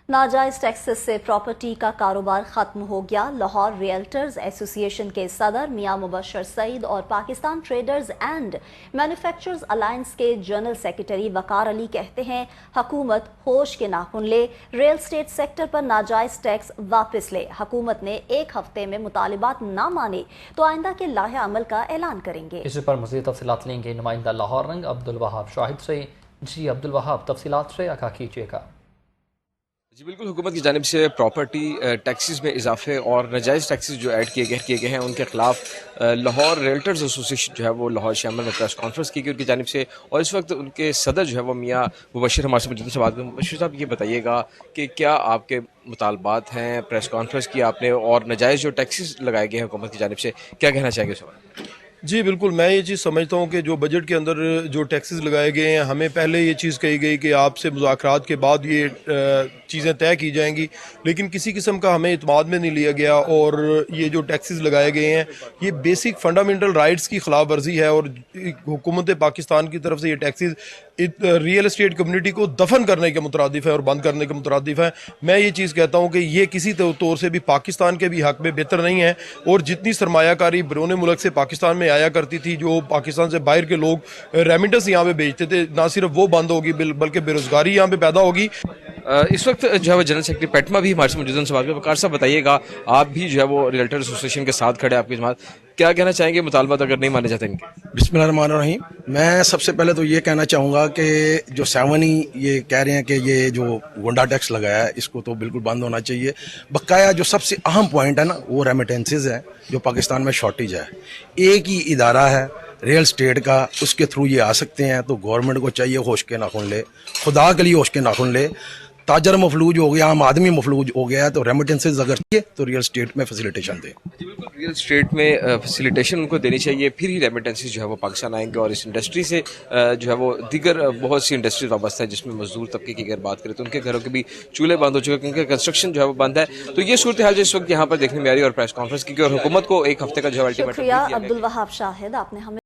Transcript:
नाजायज टैक्सेस से प्रॉपर्टी का कारोबार खत्म हो गया। लाहौर रियल्टर्स एसोसिएशन के सदर मियां मुबशर सईद और Pakistan traders and manufacturers alliance के जनरल सेक्रेटरी वकार अली कहते हैं, हुकूमत होश के नाखून ले, रियल स्टेट सेक्टर पर नाजायज टैक्स वापस ले। हुकूमत ने एक हफ्ते में मुतालिबात ना माने तो आइंदा के लाहे अमल का ऐलान करेंगे। इस पर मज़ीद तफसीलात लेंगे नुमाइंदा लाहौर रंग अब्दुल वहाब शाहिद से। जी अब्दुल वहाब, तफसीलात से आगाह कीजिएगा। जी बिल्कुल, हुकूमत की जानिब से प्रॉपर्टी टैक्सेस में इजाफे और नाजायज़ टैक्सेस जो ऐड किए गए हैं उनके खिलाफ लाहौर रियल्टर्स एसोसिएशन जो है वो लाहौर शैमर में प्रेस कॉन्फ्रेंस की गई उनकी जानिब से, और इस वक्त उनके सदर जो है वो मियां मुबशर हमारे से मौजूद से बात करें। मुबशर साहब, ये बताइएगा कि क्या आपके मुतालबात हैं, प्रेस कॉन्फ्रेंस की आपने, और नाजायज़ जो टैक्सेस लगाए गए हैं हुकूमत की जानिब से, क्या कहना चाहेंगे इस वक्त? जी बिल्कुल, मैं ये चीज़ समझता हूँ कि जो बजट के अंदर जो टैक्सेस लगाए गए हैं, हमें पहले ये चीज़ कही गई कि आपसे मुज़ाकरात के बाद ये चीज़ें तय की जाएंगी, लेकिन किसी किस्म का हमें इत्माद में नहीं लिया गया। और ये जो टैक्सेस लगाए गए हैं ये बेसिक फंडामेंटल राइट्स की खिलाफ वर्जी है, और हुकूमत पाकिस्तान की तरफ से ये टैक्सेस रियल एस्टेट कम्युनिटी को दफन करने के मुतरादिफ है और बंद करने के मुतरादिफ है। मैं ये चीज़ कहता हूँ कि ये किसी तौर से भी पाकिस्तान के भी हक में बेहतर नहीं है, और जितनी सरमायाकारी बैरून मुल्क से पाकिस्तान में आया करती थी, जो पाकिस्तान से बाहर के लोग रेमिटेंस यहाँ पे भेजते थे, ना सिर्फ वो बंद होगी बल्कि बेरोजगारी यहाँ पे पैदा होगी। इस वक्त जो है वो जनरल सेक्रेटरी पेटमा भी हमारे से मौजूद हैं। सवाल वकार साहब, बताइएगा, आप भी जो है वो रियल्टर एसोसिएशन के साथ खड़े, आपकी जमात, क्या कहना चाहेंगे मुतालबात अगर नहीं माने जाते इनके? बिस्मिल्लाहिर्रहमानिर्रहीम। मैं सबसे पहले तो ये कहना चाहूँगा कि जो सेवनी ये कह रहे हैं कि ये जो गुंडा टैक्स लगाया है इसको तो बिल्कुल बंद होना चाहिए। बकाया जो सबसे अहम पॉइंट है ना, वो रेमिटेंसेज है, जो पाकिस्तान में शॉर्टेज है। एक ही इदारा है रियल स्टेट का, उसके थ्रू ये आ सकते हैं, तो गवर्नमेंट को चाहिए होश के नाखून ले, खुदा के लिए होश के नाखून ले। ताजर मफलूज हो गया, आम आदमी मफलूज हो गया है, तो रेमिटेंसेज अगर चाहिए तो रियल स्टेट में फैसिलिटेशन दे। बिल्कुल, रियल स्टेट में फैसिलिटेशन उनको देनी चाहिए, फिर ही रेमिटेंसेज जो है वो पाकिस्तान आएंगे। और इस इंडस्ट्री से जो है वो दीगर बहुत सी इंडस्ट्रीज वाबस्ता है, जिसमें मजदूर तबके की अगर बात करें तो उनके घरों के भी चूल्हे बंद हो चुके हैं, क्योंकि कंस्ट्रक्शन जो है वो बंद है। तो ये सूरत हाल जो इस वक्त यहाँ पर देखने में आ रही है, और प्रेस कॉन्फ्रेंस की, और हुकूमत को एक हफ्ते का जो है अल्टीमेटम शुक्रिया अब्दुल वहाब शाहिद, आपने हमें